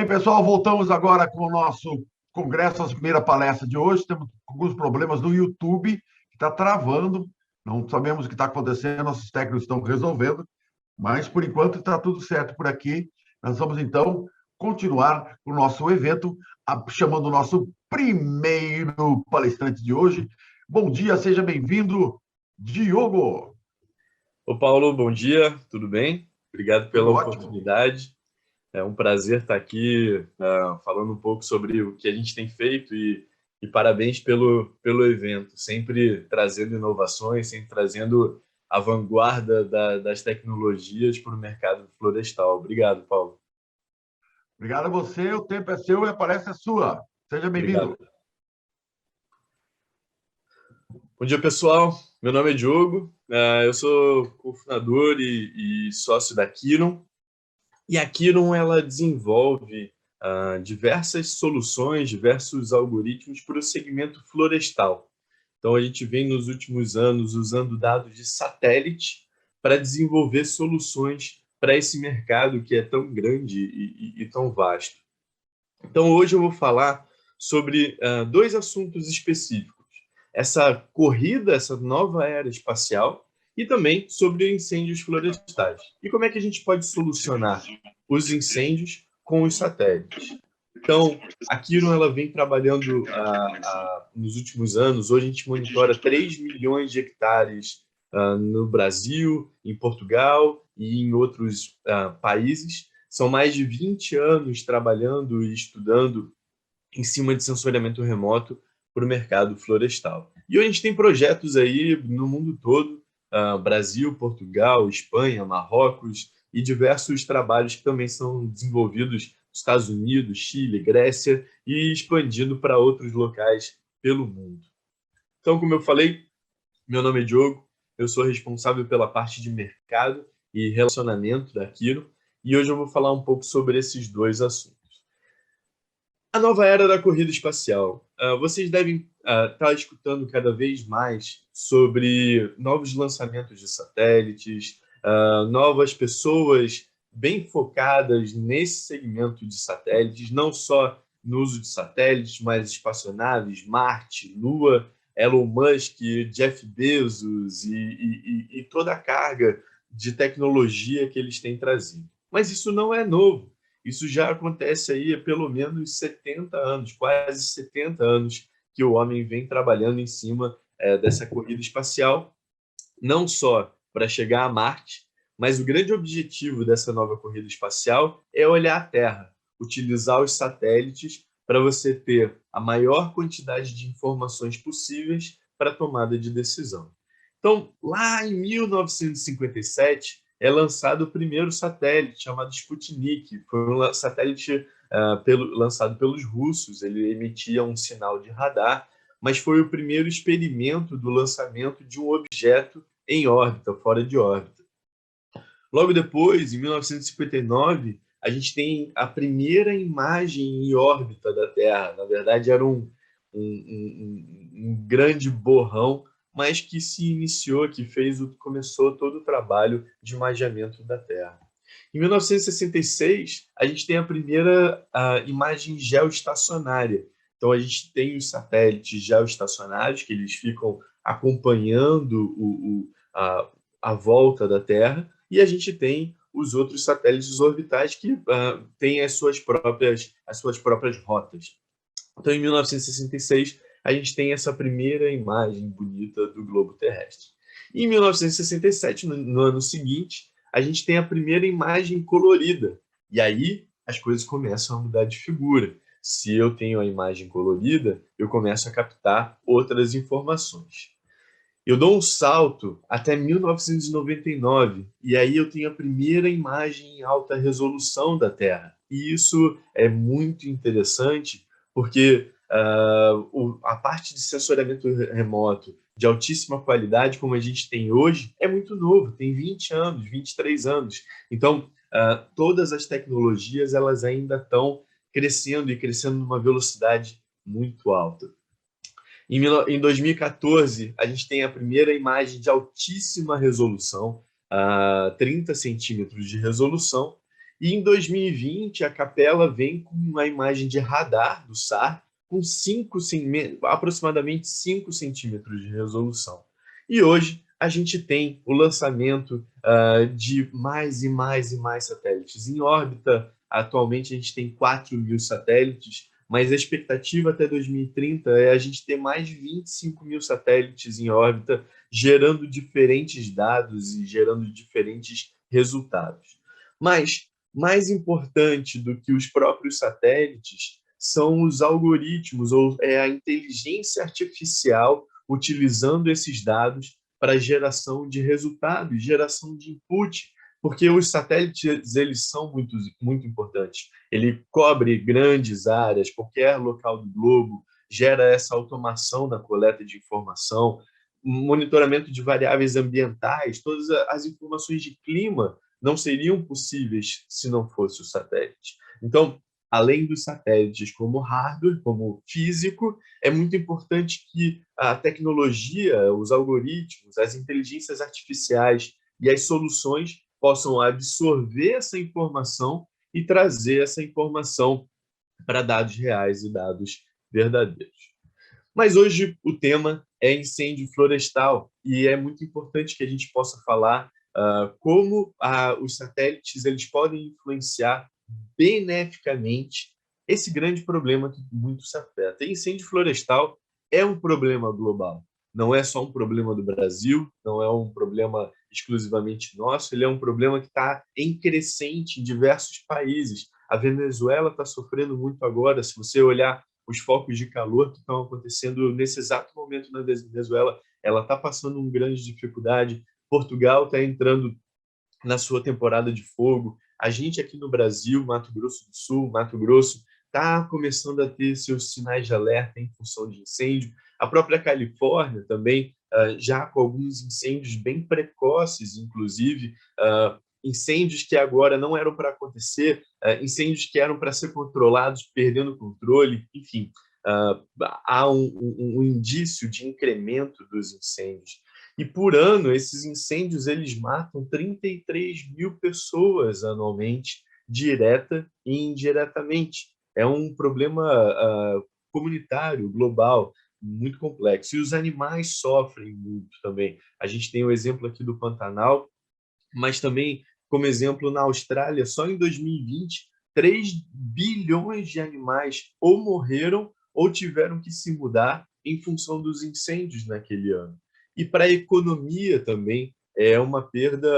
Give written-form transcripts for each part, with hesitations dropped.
pessoal, voltamos agora com o nosso congresso, a primeira palestra de hoje. Temos alguns problemas no YouTube, que está travando. Não sabemos o que está acontecendo, nossos técnicos estão resolvendo, mas por enquanto está tudo certo por aqui. Nós vamos então continuar o nosso evento, chamando o nosso primeiro palestrante de hoje. Bom dia, seja bem-vindo, Diogo. Ô Paulo, bom dia, tudo bem? Obrigado pela Tudo ótimo. oportunidade. É um prazer estar aqui falando um pouco sobre o que a gente tem feito e parabéns pelo evento, sempre trazendo inovações, sempre trazendo a vanguarda das tecnologias para o mercado florestal. Obrigado, Paulo. Obrigado a você, o tempo é seu e a palestra é sua. Seja bem-vindo. Obrigado. Bom dia, pessoal. Meu nome é Diogo, eu sou cofundador e sócio da Kiron. E a Kiron, ela desenvolve diversas soluções, diversos algoritmos para o segmento florestal. Então, a gente vem nos últimos anos usando dados de satélite para desenvolver soluções para esse mercado que é tão grande e tão vasto. Então, hoje eu vou falar sobre dois assuntos específicos. Essa corrida, essa nova era espacial, e também sobre incêndios florestais. E como é que a gente pode solucionar os incêndios com os satélites? Então, a Kiron, ela vem trabalhando nos últimos anos. Hoje a gente monitora 3 milhões de hectares no Brasil, em Portugal e em outros países. São mais de 20 anos trabalhando e estudando em cima de sensoriamento remoto para o mercado florestal. E hoje a gente tem projetos aí no mundo todo, Brasil, Portugal, Espanha, Marrocos e diversos trabalhos que também são desenvolvidos nos Estados Unidos, Chile, Grécia e expandindo para outros locais pelo mundo. Então, como eu falei, meu nome é Diogo, eu sou responsável pela parte de mercado e relacionamento da Kiron e hoje eu vou falar um pouco sobre esses dois assuntos. A nova era da corrida espacial. Vocês devem estar escutando cada vez mais sobre novos lançamentos de satélites, novas pessoas bem focadas nesse segmento de satélites, não só no uso de satélites, mas espaçonaves, Marte, Lua, Elon Musk, Jeff Bezos e toda a carga de tecnologia que eles têm trazido. Mas isso não é novo. Isso já acontece aí há pelo menos 70 anos, quase 70 anos, que o homem vem trabalhando em cima dessa corrida espacial, não só para chegar a Marte, mas o grande objetivo dessa nova corrida espacial é olhar a Terra, utilizar os satélites para você ter a maior quantidade de informações possíveis para a tomada de decisão. Então, lá em 1957, é lançado o primeiro satélite, chamado Sputnik. Foi um satélite lançado pelos russos. Ele emitia um sinal de radar, mas foi o primeiro experimento do lançamento de um objeto em órbita, fora de órbita. Logo depois, em 1959, a gente tem a primeira imagem em órbita da Terra. Na verdade, era um grande borrão, mas que se iniciou, que começou todo o trabalho de imageamento da Terra. Em 1966, a gente tem a primeira imagem geoestacionária. Então, a gente tem os satélites geoestacionários, que eles ficam acompanhando a volta da Terra, e a gente tem os outros satélites orbitais que têm as suas próprias rotas. Então, em 1966, a gente tem essa primeira imagem bonita do globo terrestre. Em 1967, no ano seguinte, a gente tem a primeira imagem colorida. E aí as coisas começam a mudar de figura. Se eu tenho a imagem colorida, eu começo a captar outras informações. Eu dou um salto até 1999, e aí eu tenho a primeira imagem em alta resolução da Terra. E isso é muito interessante, porque a parte de sensoriamento remoto de altíssima qualidade, como a gente tem hoje, é muito novo, tem 20 anos, 23 anos. Então, todas as tecnologias elas ainda estão crescendo e crescendo numa velocidade muito alta. Em 2014, a gente tem a primeira imagem de altíssima resolução, 30 centímetros de resolução, E em 2020, a Capella vem com uma imagem de radar do SAR com aproximadamente 5 centímetros de resolução. E hoje a gente tem o lançamento de mais e mais e mais satélites. Em órbita, atualmente a gente tem 4.000 satélites, mas a expectativa até 2030 é a gente ter mais de 25.000 satélites em órbita, gerando diferentes dados e gerando diferentes resultados. Mas mais importante do que os próprios satélites são os algoritmos, ou a inteligência artificial utilizando esses dados para geração de resultados, geração de input, porque os satélites eles são muito, muito importantes. Ele cobre grandes áreas, qualquer local do globo, gera essa automação na coleta de informação, monitoramento de variáveis ambientais, todas as informações de clima não seriam possíveis se não fosse o satélite. Então, além dos satélites como hardware, como físico, é muito importante que a tecnologia, os algoritmos, as inteligências artificiais e as soluções possam absorver essa informação e trazer essa informação para dados reais e dados verdadeiros. Mas hoje o tema é incêndio florestal e é muito importante que a gente possa falar como os satélites eles podem influenciar beneficamente esse grande problema que muito se afeta. E incêndio florestal é um problema global. Não é só um problema do Brasil, não é um problema exclusivamente nosso, ele é um problema que está em crescente em diversos países. A Venezuela está sofrendo muito agora. Se você olhar os focos de calor que estão acontecendo nesse exato momento na Venezuela, ela está passando uma grande dificuldade. Portugal está entrando na sua temporada de fogo. A gente aqui no Brasil, Mato Grosso do Sul, Mato Grosso, está começando a ter seus sinais de alerta em função de incêndio. A própria Califórnia também, já com alguns incêndios bem precoces, inclusive, incêndios que agora não eram para acontecer, incêndios que eram para ser controlados, perdendo o controle, enfim, há um indício de incremento dos incêndios. E por ano, esses incêndios eles matam 33.000 pessoas anualmente, direta e indiretamente. É um problema comunitário, global, muito complexo. E os animais sofrem muito também. A gente tem o exemplo aqui do Pantanal, mas também, como exemplo, na Austrália, só em 2020, 3 bilhões de animais ou morreram ou tiveram que se mudar em função dos incêndios naquele ano. E para a economia também é uma perda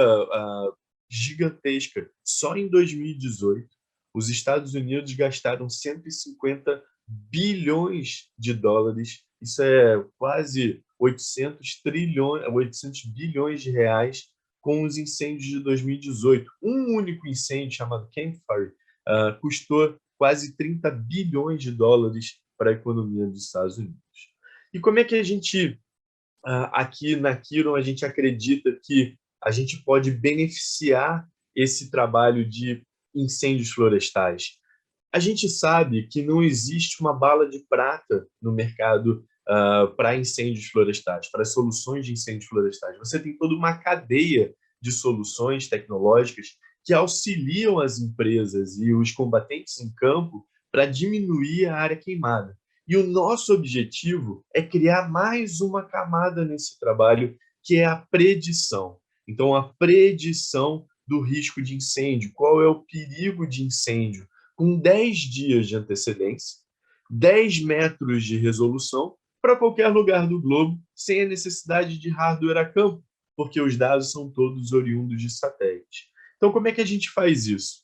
gigantesca. Só em 2018, os Estados Unidos gastaram 150 bilhões de dólares, isso é quase 800 bilhões de reais, com os incêndios de 2018. Um único incêndio, chamado Camp Fire, custou quase 30 bilhões de dólares para a economia dos Estados Unidos. E como é que a gente, aqui na Kiron, a gente acredita que a gente pode beneficiar esse trabalho de incêndios florestais? A gente sabe que não existe uma bala de prata no mercado para incêndios florestais, para soluções de incêndios florestais. Você tem toda uma cadeia de soluções tecnológicas que auxiliam as empresas e os combatentes em campo para diminuir a área queimada. E o nosso objetivo é criar mais uma camada nesse trabalho, que é a predição. Então, a predição do risco de incêndio, qual é o perigo de incêndio, com 10 dias de antecedência, 10 metros de resolução, para qualquer lugar do globo, sem a necessidade de hardware a campo, porque os dados são todos oriundos de satélite. Então, como é que a gente faz isso?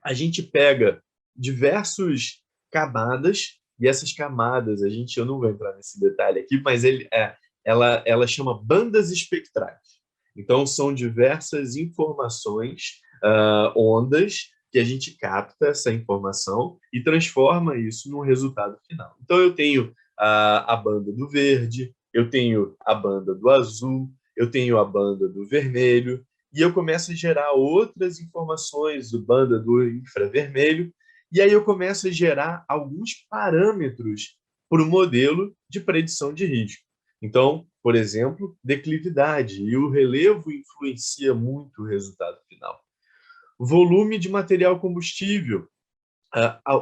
A gente pega diversas camadas, e essas camadas, eu não vou entrar nesse detalhe aqui, mas ela chama bandas espectrais. Então, são diversas informações, ondas, que a gente capta essa informação e transforma isso num resultado final. Então, eu tenho a banda do verde, eu tenho a banda do azul, eu tenho a banda do vermelho, e eu começo a gerar outras informações do banda do infravermelho, e aí eu começo a gerar alguns parâmetros para o modelo de predição de risco. Então, por exemplo, declividade, e o relevo influencia muito o resultado final. volume de material combustível.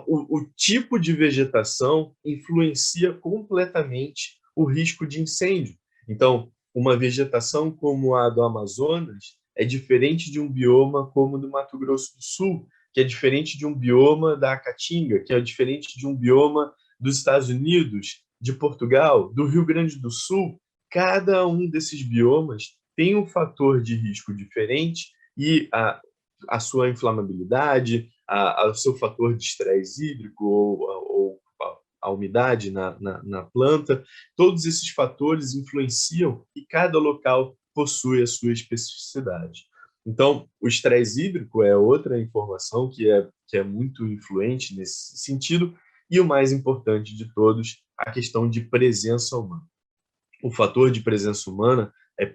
O tipo de vegetação influencia completamente o risco de incêndio. Então, uma vegetação como a do Amazonas é diferente de um bioma como o do Mato Grosso do Sul, que é diferente de um bioma da Caatinga, que é diferente de um bioma dos Estados Unidos, de Portugal, do Rio Grande do Sul. Cada um desses biomas tem um fator de risco diferente e a sua inflamabilidade, o seu fator de estresse hídrico ou a umidade na planta, todos esses fatores influenciam e cada local possui a sua especificidade. Então, o estresse hídrico é outra informação que é muito influente nesse sentido, e o mais importante de todos, a questão de presença humana. O fator de presença humana é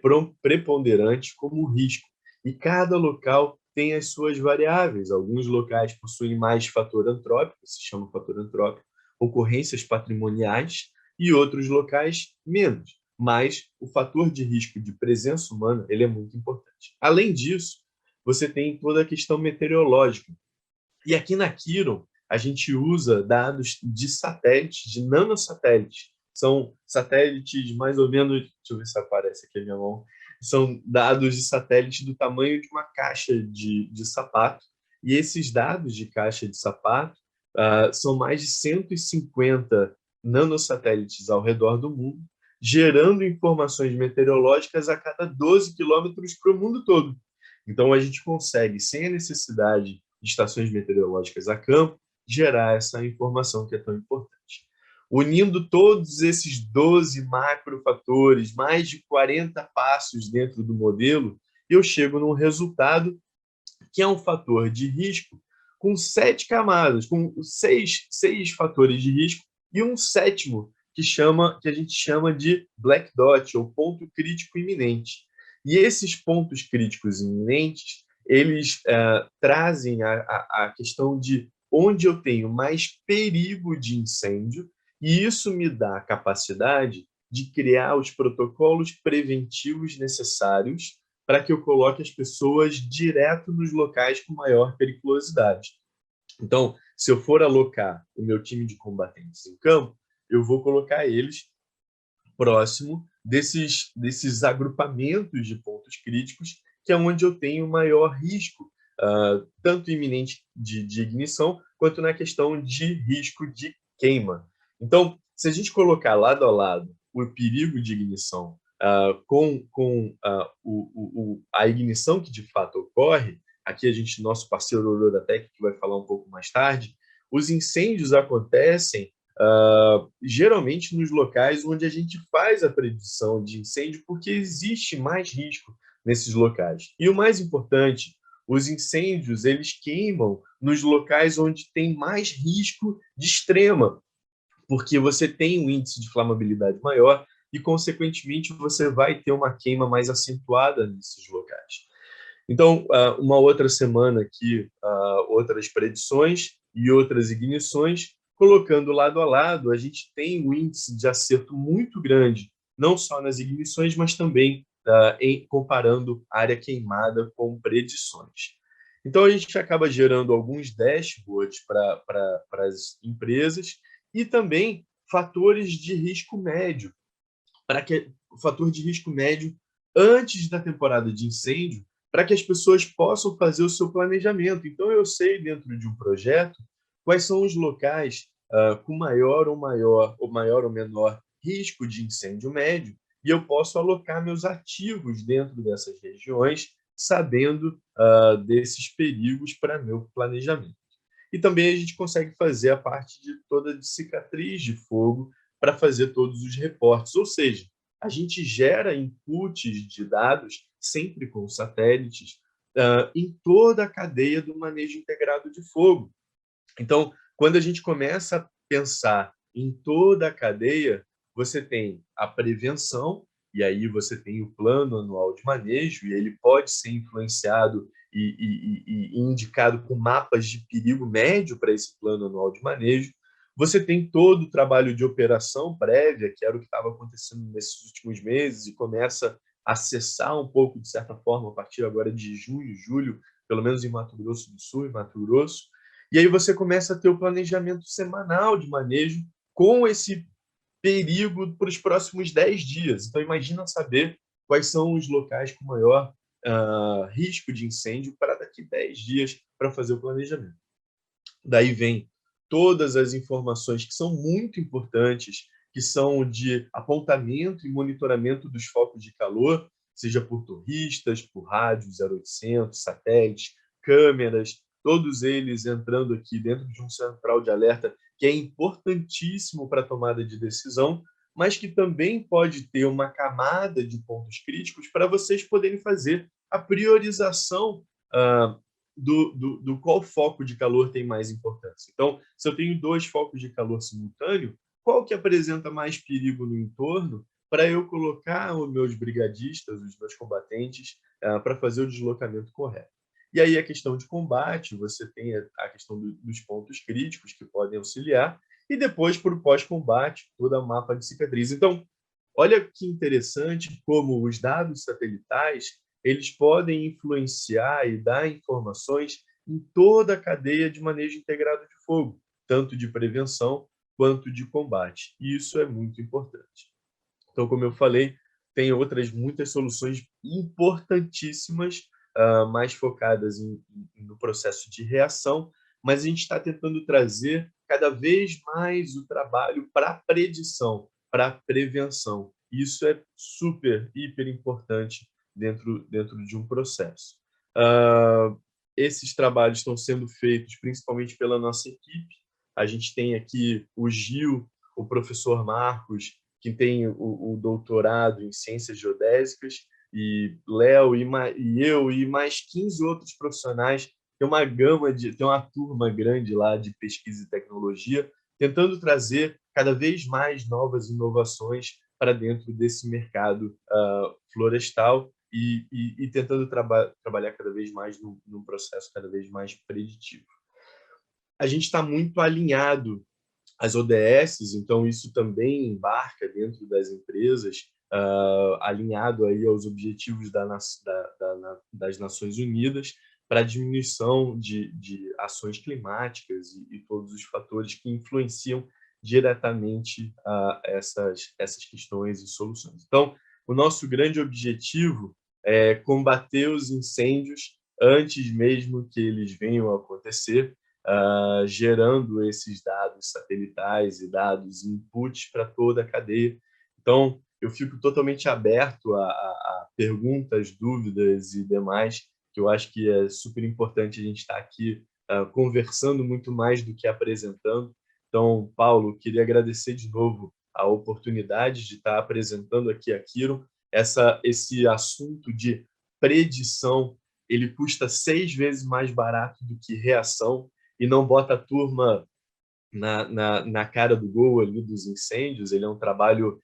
preponderante como risco, e cada local tem as suas variáveis. Alguns locais possuem mais fator antrópico, se chama fator antrópico, ocorrências patrimoniais, e outros locais menos. Mas o fator de risco de presença humana ele é muito importante. Além disso, você tem toda a questão meteorológica. E aqui na Quiron, a gente usa dados de satélites, de nanosatélites. São satélites mais ou menos, deixa eu ver se aparece aqui a minha mão, são dados de satélite do tamanho de uma caixa de sapato. E esses dados de caixa de sapato são mais de 150 nanosatélites ao redor do mundo, gerando informações meteorológicas a cada 12 quilômetros para o mundo todo. Então, a gente consegue, sem a necessidade de estações meteorológicas a campo, gerar essa informação que é tão importante. Unindo todos esses 12 macrofatores, mais de 40 passos dentro do modelo, eu chego num resultado que é um fator de risco com 7 camadas, com seis fatores de risco e um sétimo que a gente chama de black dot, ou ponto crítico iminente. E esses pontos críticos iminentes, eles trazem a questão de onde eu tenho mais perigo de incêndio, e isso me dá a capacidade de criar os protocolos preventivos necessários para que eu coloque as pessoas direto nos locais com maior periculosidade. Então, se eu for alocar o meu time de combatentes em campo, eu vou colocar eles próximo desses agrupamentos de pontos críticos, que é onde eu tenho maior risco, tanto iminente de ignição, quanto na questão de risco de queima. Então, se a gente colocar lado a lado o perigo de ignição com a ignição que de fato ocorre, aqui nosso parceiro Ororatec, que vai falar um pouco mais tarde, os incêndios acontecem geralmente nos locais onde a gente faz a predição de incêndio, porque existe mais risco nesses locais. E o mais importante, os incêndios eles queimam nos locais onde tem mais risco de extrema, porque você tem um índice de flamabilidade maior e, consequentemente, você vai ter uma queima mais acentuada nesses locais. Então, uma outra semana aqui, outras predições e outras ignições, colocando lado a lado, a gente tem um índice de acerto muito grande, não só nas ignições, mas também comparando área queimada com predições. Então, a gente acaba gerando alguns dashboards para as empresas e também fatores de risco médio, o fator de risco médio antes da temporada de incêndio, para que as pessoas possam fazer o seu planejamento. Então, eu sei, dentro de um projeto, quais são os locais com maior ou menor risco de incêndio médio, e eu posso alocar meus ativos dentro dessas regiões, sabendo desses perigos para meu planejamento. E também a gente consegue fazer a parte de toda de cicatriz de fogo para fazer todos os reportes, ou seja, a gente gera inputs de dados, sempre com satélites, em toda a cadeia do manejo integrado de fogo. Então, quando a gente começa a pensar em toda a cadeia, você tem a prevenção, e aí você tem o plano anual de manejo, e ele pode ser influenciado e indicado com mapas de perigo médio para esse plano anual de manejo. Você tem todo o trabalho de operação prévia, que era o que estava acontecendo nesses últimos meses, e começa a cessar um pouco, de certa forma, a partir agora de junho, julho, pelo menos em Mato Grosso do Sul e Mato Grosso. E aí você começa a ter o planejamento semanal de manejo com esse perigo para os próximos 10 dias. Então, imagina saber quais são os locais com maior risco de incêndio para daqui 10 dias para fazer o planejamento. Daí vem todas as informações que são muito importantes, que são de apontamento e monitoramento dos focos de calor, seja por torristas, por rádio 0800, satélites, câmeras, todos eles entrando aqui dentro de um central de alerta que é importantíssimo para a tomada de decisão, mas que também pode ter uma camada de pontos críticos para vocês poderem fazer a priorização do qual foco de calor tem mais importância. Então, se eu tenho 2 focos de calor simultâneo, qual que apresenta mais perigo no entorno para eu colocar os meus brigadistas, os meus combatentes, para fazer o deslocamento correto. E aí a questão de combate, você tem a questão dos pontos críticos que podem auxiliar, e depois para o pós-combate, toda a mapa de cicatriz. Então, olha que interessante como os dados satelitais eles podem influenciar e dar informações em toda a cadeia de manejo integrado de fogo, tanto de prevenção quanto de combate. E isso é muito importante. Então, como eu falei, tem outras muitas soluções importantíssimas, mais focadas no processo de reação, mas a gente está tentando trazer cada vez mais o trabalho para a predição, para a prevenção. Isso é super, hiper importante dentro de um processo. Esses trabalhos estão sendo feitos principalmente pela nossa equipe. A gente tem aqui o Gil, o professor Marcos, que tem o doutorado em ciências geodésicas, e Léo e eu e mais 15 outros profissionais. Tem uma turma grande lá de pesquisa e tecnologia, tentando trazer cada vez mais novas inovações para dentro desse mercado florestal e tentando trabalhar cada vez mais num processo cada vez mais preditivo. A gente está muito alinhado às ODS, então isso também embarca dentro das empresas, alinhado aí aos objetivos das Nações Unidas para a diminuição de ações climáticas e todos os fatores que influenciam diretamente essas questões e soluções. Então, o nosso grande objetivo é combater os incêndios antes mesmo que eles venham a acontecer, gerando esses dados satelitais e dados inputs para toda a cadeia. Então, eu fico totalmente aberto a perguntas, dúvidas e demais, que eu acho que é super importante a gente estar aqui conversando muito mais do que apresentando. Então, Paulo, queria agradecer de novo a oportunidade de estar apresentando aqui a Kiron. Esse assunto de predição, ele custa 6 vezes mais barato do que reação e não bota a turma na cara do gol ali dos incêndios. Ele é um trabalho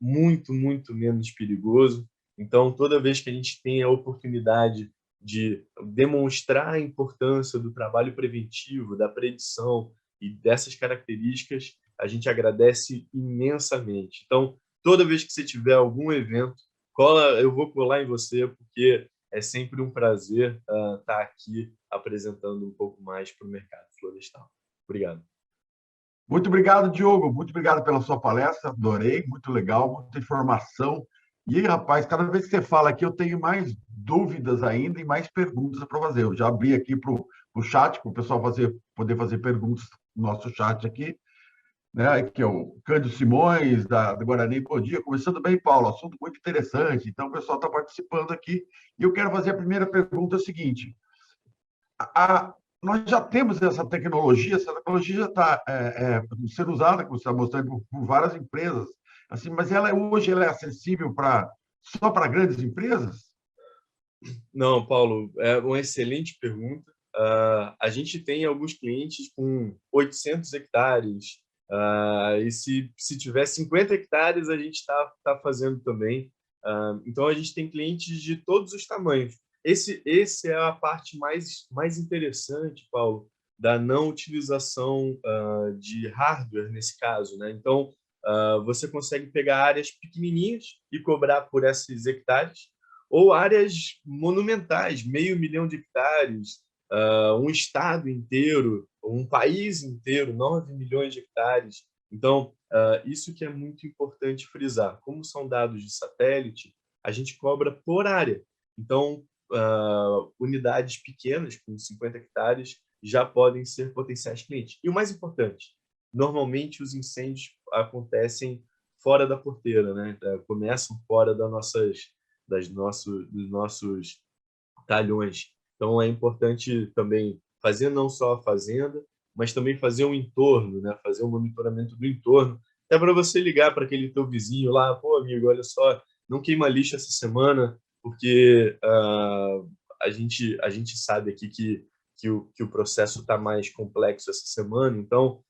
muito, muito menos perigoso. Então, toda vez que a gente tem a oportunidade de demonstrar a importância do trabalho preventivo, da predição e dessas características, a gente agradece imensamente. Então, toda vez que você tiver algum evento, eu vou colar em você, porque é sempre um prazer estar aqui apresentando um pouco mais para o mercado florestal. Obrigado. Muito obrigado, Diogo. Muito obrigado pela sua palestra. Adorei, muito legal, muita informação. E, rapaz, cada vez que você fala aqui, eu tenho mais dúvidas ainda e mais perguntas para fazer. Eu já abri aqui para o chat, para o pessoal poder fazer perguntas no nosso chat aqui, né? Que é o Cândido Simões, da Guarani. Bom dia. Começando bem, Paulo. Assunto muito interessante. Então, o pessoal está participando aqui. E eu quero fazer a primeira pergunta, é a seguinte. Nós já temos essa tecnologia já está sendo usada, como você está mostrando, por várias empresas, assim, mas hoje ela é acessível só para grandes empresas? Não, Paulo, é uma excelente pergunta. A gente tem alguns clientes com 800 hectares, e se tiver 50 hectares, a gente está fazendo também. Então, a gente tem clientes de todos os tamanhos. Esse é a parte mais interessante, Paulo, da não utilização de hardware nesse caso, né? Então, você consegue pegar áreas pequenininhas e cobrar por esses hectares, ou áreas monumentais, 500 mil de hectares, um estado inteiro, um país inteiro, 9 milhões de hectares. Então, isso que é muito importante frisar. Como são dados de satélite, a gente cobra por área. Então, unidades pequenas, com 50 hectares, já podem ser potenciais clientes. E o mais importante, normalmente os incêndios acontecem fora da porteira, né? Começam fora dos nossos talhões. Então, é importante também fazer não só a fazenda, mas também fazer um entorno, né? Fazer um monitoramento do entorno, até para você ligar para aquele teu vizinho lá, pô, amigo, olha só, não queima lixo essa semana, porque a gente sabe aqui que o processo está mais complexo essa semana, então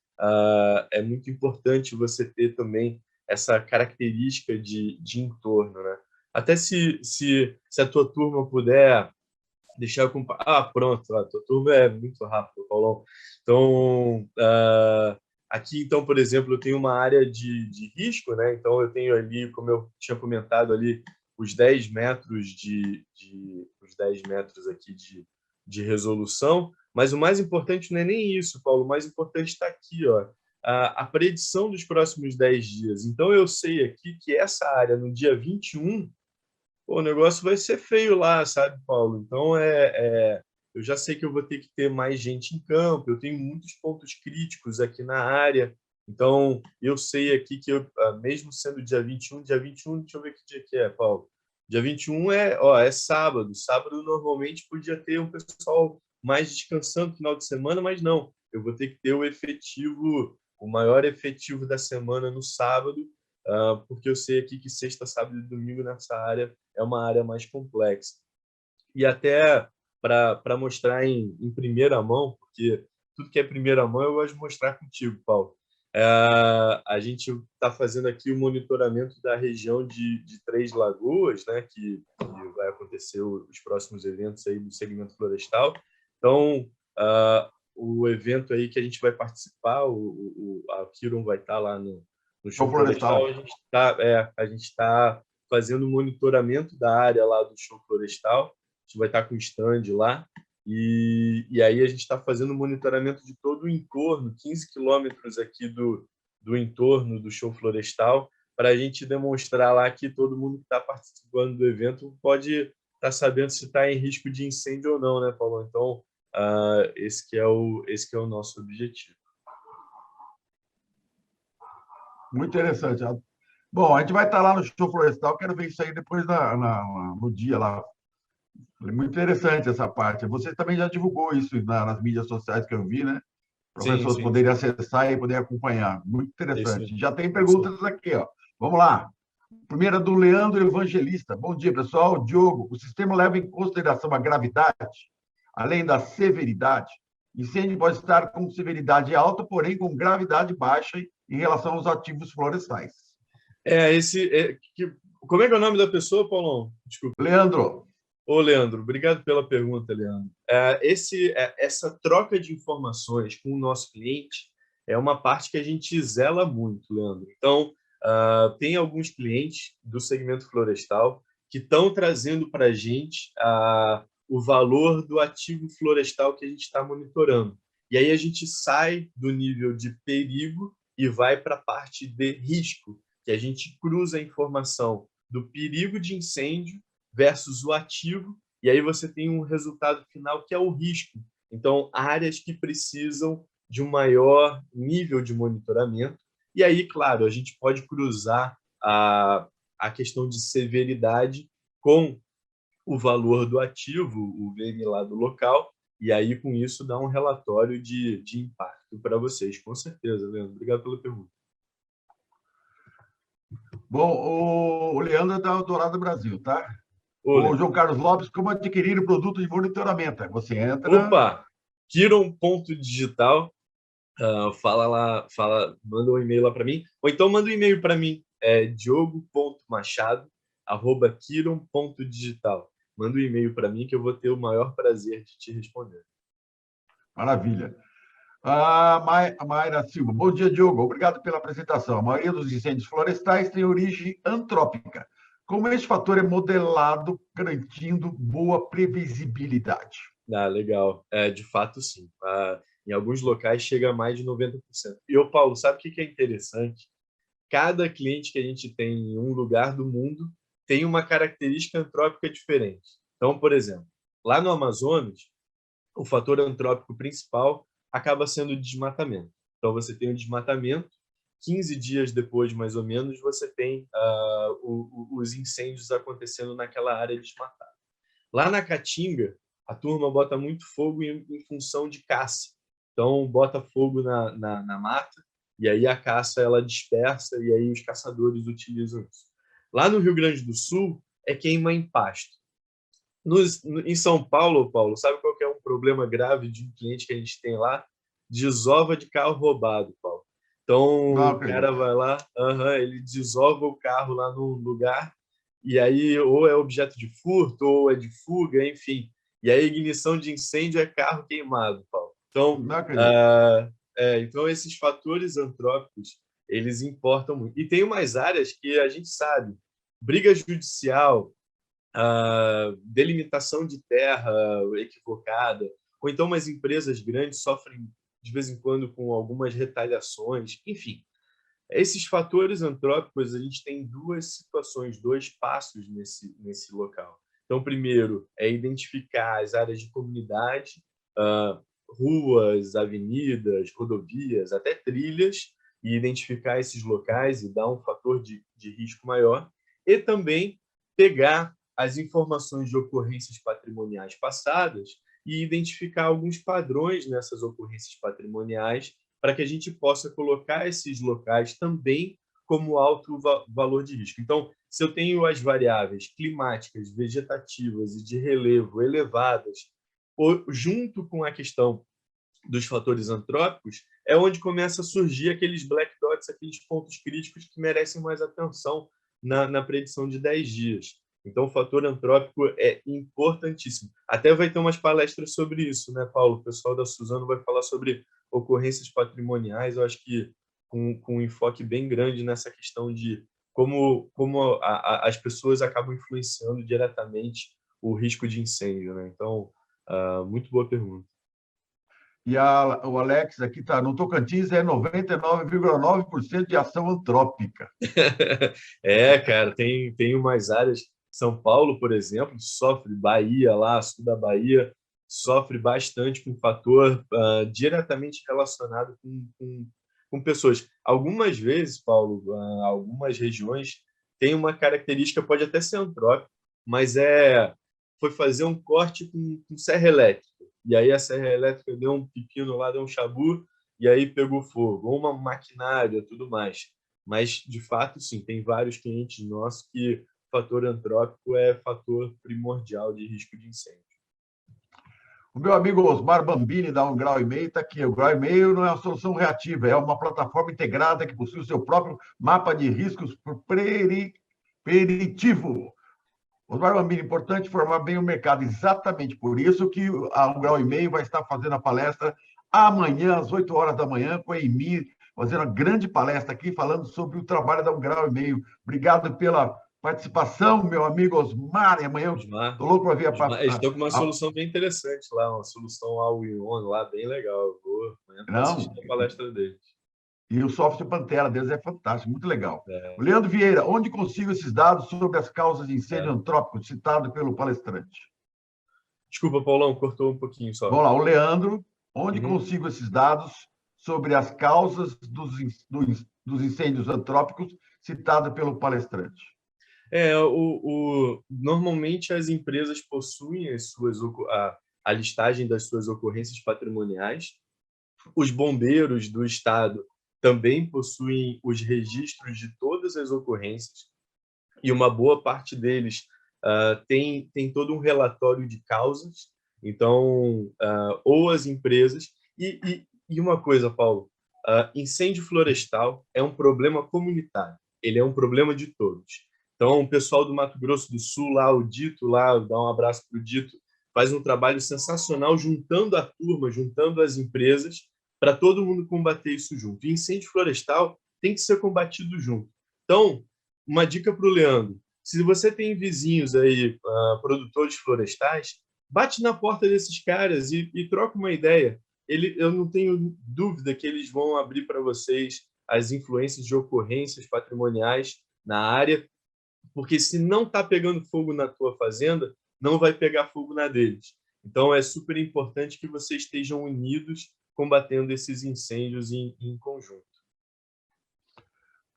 é muito importante você ter também essa característica de entorno, né? Até se a tua turma puder deixar eu comparar. Pronto, a tua turma é muito rápido, Paulão. Então, aqui, então, por exemplo, eu tenho uma área de risco, né? Então, eu tenho ali, como eu tinha comentado ali, os 10 metros os 10 metros aqui de resolução, mas o mais importante não é nem isso, Paulo, o mais importante está aqui, ó, a predição dos próximos 10 dias. Então, eu sei aqui que essa área, no dia 21, pô, o negócio vai ser feio lá, sabe, Paulo? Então, eu já sei que eu vou ter que ter mais gente em campo, eu tenho muitos pontos críticos aqui na área, então eu sei aqui que, mesmo sendo dia 21, deixa eu ver que dia que é, Paulo. Dia 21 é sábado. Sábado, normalmente, podia ter um pessoal mais descansando no final de semana, mas não. Eu vou ter que ter o maior efetivo da semana no sábado, porque eu sei aqui que sexta, sábado e domingo nessa área é uma área mais complexa. E até para mostrar em primeira mão, porque tudo que é primeira mão eu gosto de mostrar contigo, Paulo. A gente está fazendo aqui o monitoramento da região de Três Lagoas, né, que vai acontecer os próximos eventos aí do segmento florestal. Então, o evento aí que a gente vai participar, a Kiron vai estar lá no show florestal. A gente está fazendo monitoramento da área lá do show florestal. A gente vai estar com stand lá. E aí a gente está fazendo monitoramento de todo o entorno, 15 quilômetros aqui do entorno do show florestal, para a gente demonstrar lá que todo mundo que está participando do evento pode estar sabendo se está em risco de incêndio ou não, né, Paulo? Então, esse que é o nosso objetivo. Muito interessante. Bom, a gente vai estar lá no show florestal, quero ver isso aí depois no dia lá. Muito interessante essa parte. Você também já divulgou isso nas mídias sociais que eu vi, né? Para as pessoas poderem acessar e poderem acompanhar. Muito interessante. Já tem perguntas aqui, ó. Vamos lá. Primeira do Leandro Evangelista. Bom dia, pessoal. Diogo, o sistema leva em consideração a gravidade, além da severidade? Incêndio pode estar com severidade alta, porém com gravidade baixa em relação aos ativos florestais. Como é que é o nome da pessoa, Paulão? Desculpa. Leandro. Ô, Leandro, obrigado pela pergunta, Leandro. Essa troca de informações com o nosso cliente é uma parte que a gente zela muito, Leandro. Então, tem alguns clientes do segmento florestal que estão trazendo para a gente o valor do ativo florestal que a gente está monitorando. E aí a gente sai do nível de perigo e vai para a parte de risco, que a gente cruza a informação do perigo de incêndio versus o ativo, e aí você tem um resultado final que é o risco. Então, áreas que precisam de um maior nível de monitoramento, e aí, claro, a gente pode cruzar a questão de severidade com o valor do ativo, o VMI lá do local, e aí, com isso, dá um relatório de impacto para vocês, com certeza, Leandro. Obrigado pela pergunta. Bom, o Leandro é da Dourado Brasil, tá? O João Carlos Lopes, como adquirir o produto de monitoramento? Você entra... Opa! Kiron.digital, fala lá, manda um e-mail lá para mim, ou então manda um e-mail para mim, diogo.machado@kiron.digital. Manda um e-mail para mim que eu vou ter o maior prazer de te responder. Maravilha. A Mayra Silva. Bom dia, Diogo. Obrigado pela apresentação. A maioria dos incêndios florestais tem origem antrópica. como esse fator é modelado, garantindo boa previsibilidade. Ah, legal. De fato, sim. Em alguns locais chega a mais de 90%. E, ô Paulo, sabe o que é interessante? Cada cliente que a gente tem em um lugar do mundo tem uma característica antrópica diferente. Então, por exemplo, lá no Amazonas, o fator antrópico principal acaba sendo o desmatamento. Então, você tem o desmatamento, 15 dias depois, mais ou menos, você tem os incêndios acontecendo naquela área desmatada. Lá na Caatinga, a turma bota muito fogo em função de caça. Então, bota fogo na mata, e aí a caça ela dispersa, e aí os caçadores utilizam isso. Lá no Rio Grande do Sul, é queima em pasto. Em São Paulo, Paulo, sabe qual que é um problema grave de um cliente que a gente tem lá? Desova de carro roubado, Paulo. Então, Não o cara acredito. vai lá, ele desova o carro lá no lugar, e aí ou é objeto de furto, ou é de fuga, enfim. E aí, ignição de incêndio é carro queimado, Paulo. Então, Não acredito. então esses fatores antrópicos, eles importam muito. E tem umas áreas que a gente sabe, briga judicial, delimitação de terra equivocada, ou então umas empresas grandes sofrem de vez em quando com algumas retaliações, enfim. Esses fatores antrópicos, a gente tem duas situações, dois passos nesse local. Então, primeiro é identificar as áreas de comunidade, ruas, avenidas, rodovias, até trilhas, e identificar esses locais e dar um fator de risco maior. E também pegar as informações de ocorrências patrimoniais passadas e identificar alguns padrões nessas ocorrências patrimoniais para que a gente possa colocar esses locais também como alto valor de risco. Então, se eu tenho as variáveis climáticas, vegetativas e de relevo elevadas, junto com a questão dos fatores antrópicos, é onde começa a surgir aqueles black dots, aqueles pontos críticos que merecem mais atenção na predição de 10 dias. Então, o fator antrópico é importantíssimo. Até vai ter umas palestras sobre isso, né, Paulo? O pessoal da Suzano vai falar sobre ocorrências patrimoniais, eu acho que com um enfoque bem grande nessa questão de como as pessoas acabam influenciando diretamente o risco de incêndio, né? Então, muito boa pergunta. E o Alex aqui está no Tocantins, é 99,9% de ação antrópica. Cara, tem umas áreas. São Paulo, por exemplo, sofre, Bahia, lá, sul da Bahia, sofre bastante com um fator diretamente relacionado com pessoas. Algumas vezes, Paulo, algumas regiões têm uma característica, pode até ser antrópica, mas foi fazer um corte com serra elétrica. E aí a serra elétrica deu um pepino lá, deu um chabu, e aí pegou fogo. Ou uma maquinária, tudo mais. Mas, de fato, sim, tem vários clientes nossos que o fator antrópico é fator primordial de risco de incêndio. O meu amigo Osmar Bambini, da 1,5 grau, está aqui. O 1,5 grau não é uma solução reativa, é uma plataforma integrada que possui o seu próprio mapa de riscos preditivo. Osmar Bambini, importante formar bem o mercado. Exatamente por isso que a 1,5 grau vai estar fazendo a palestra amanhã, às 8 horas da manhã, com a Emi, fazendo uma grande palestra aqui, falando sobre o trabalho da 1,5 grau. Obrigado pela participação, meu amigo Osmar. E amanhã eu Osmar, estou louco para ver eles estão com uma solução bem interessante lá, uma solução all-in-one lá, bem legal. Eu vou amanhã Não, assistir a palestra deles. e o software Pantera deles é fantástico, muito legal. O É, Leandro Vieira, onde consigo esses dados sobre as causas de incêndio é. antrópico citado pelo palestrante? Desculpa, Paulão, cortou um pouquinho só. Vamos lá, o Leandro, onde Uhum. consigo esses dados sobre as causas dos incêndios antrópicos citado pelo palestrante? Normalmente as empresas possuem a listagem das suas ocorrências patrimoniais. Os bombeiros do estado também possuem os registros de todas as ocorrências e uma boa parte deles tem todo um relatório de causas. Então, ou as empresas... E uma coisa, Paulo, incêndio florestal é um problema comunitário. Ele é um problema de todos. Então, o pessoal do Mato Grosso do Sul, lá, o Dito, lá, dá um abraço para o Dito, faz um trabalho sensacional juntando a turma, juntando as empresas, para todo mundo combater isso junto. E incêndio florestal tem que ser combatido junto. Então, uma dica para o Leandro: Se você tem vizinhos aí, produtores florestais, bate na porta desses caras e troca uma ideia. Eu não tenho dúvida que eles vão abrir para vocês as influências de ocorrências patrimoniais na área, porque se não está pegando fogo na tua fazenda, não vai pegar fogo na deles. Então, é super importante que vocês estejam unidos combatendo esses incêndios em conjunto.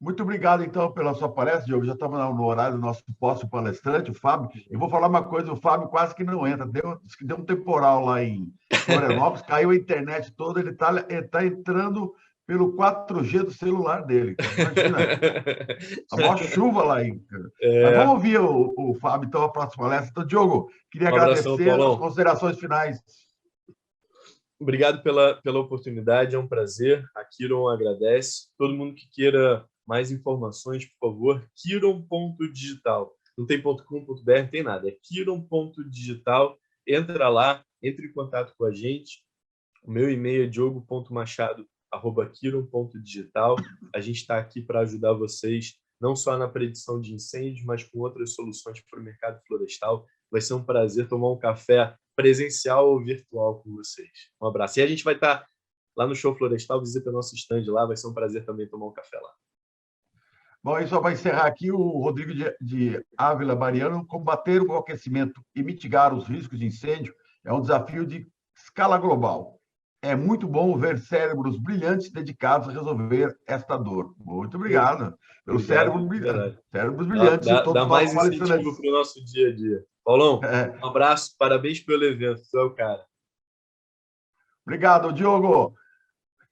Muito obrigado, então, pela sua palestra, Diogo. Já estamos no horário do nosso próximo palestrante, o Fábio. Eu vou falar uma coisa, o Fábio quase que não entra. Deu um temporal lá em Florianópolis, caiu a internet toda, ele tá entrando pelo 4G do celular dele. Imagina, a maior chuva lá. Mas vamos ouvir o Fábio, então, a próxima palestra. Então, Diogo, queria agradecer as considerações finais. Obrigado pela oportunidade, é um prazer. A Kiron agradece. Todo mundo que queira mais informações, por favor, kiron.digital. Não tem .com.br, não tem nada. É kiron.digital. Entra lá, entre em contato com a gente. O meu e-mail é diogo.machado@kiron.digital. A gente está aqui para ajudar vocês, não só na predição de incêndios, mas com outras soluções para o mercado florestal. Vai ser um prazer tomar um café presencial ou virtual com vocês. Um abraço. E a gente vai estar lá no Show Florestal, visita nosso stand lá, vai ser um prazer também tomar um café lá. Bom, e só para encerrar aqui, o Rodrigo de Ávila Mariano: combater o aquecimento e mitigar os riscos de incêndio é um desafio de escala global. É muito bom ver cérebros brilhantes dedicados a resolver esta dor. Muito obrigado pelo cérebro brilhante. Cérebros brilhantes. Dá mais incentivo para o nosso dia a dia. Paulão, um abraço, parabéns pelo evento, tu é o cara. Obrigado, Diogo.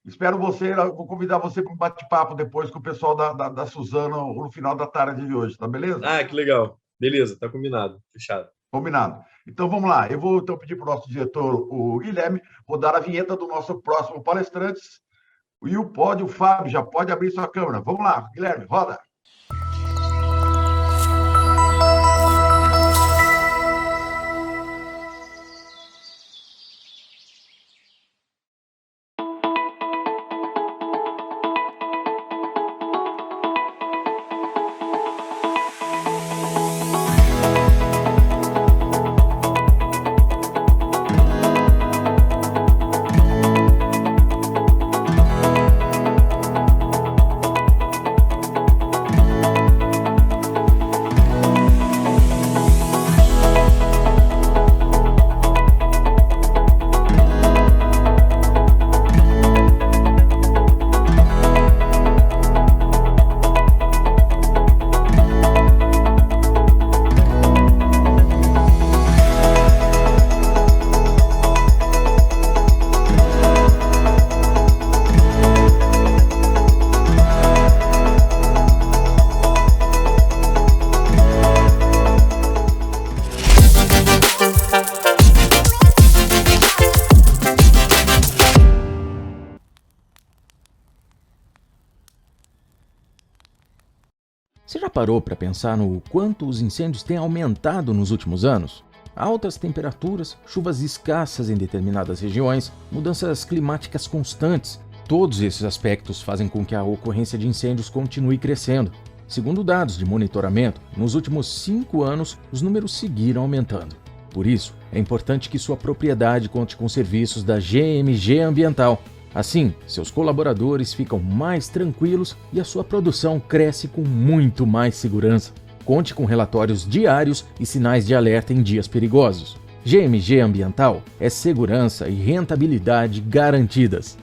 Espero você, vou convidar você para um bate-papo depois com o pessoal da Suzano no final da tarde de hoje, tá beleza? Ah, que legal. Beleza, tá combinado, fechado. Combinado. Então, vamos lá. Eu vou então pedir para o nosso diretor, o Guilherme, rodar a vinheta do nosso próximo palestrante. E o Fábio, já pode abrir sua câmera. Vamos lá, Guilherme, roda. Você já parou para pensar no quanto os incêndios têm aumentado nos últimos anos? Altas temperaturas, chuvas escassas em determinadas regiões, mudanças climáticas constantes, todos esses aspectos fazem com que a ocorrência de incêndios continue crescendo. Segundo dados de monitoramento, nos últimos 5 anos os números seguiram aumentando. Por isso, é importante que sua propriedade conte com serviços da GMG Ambiental. Assim, seus colaboradores ficam mais tranquilos e a sua produção cresce com muito mais segurança. Conte com relatórios diários e sinais de alerta em dias perigosos. GMG Ambiental é segurança e rentabilidade garantidas.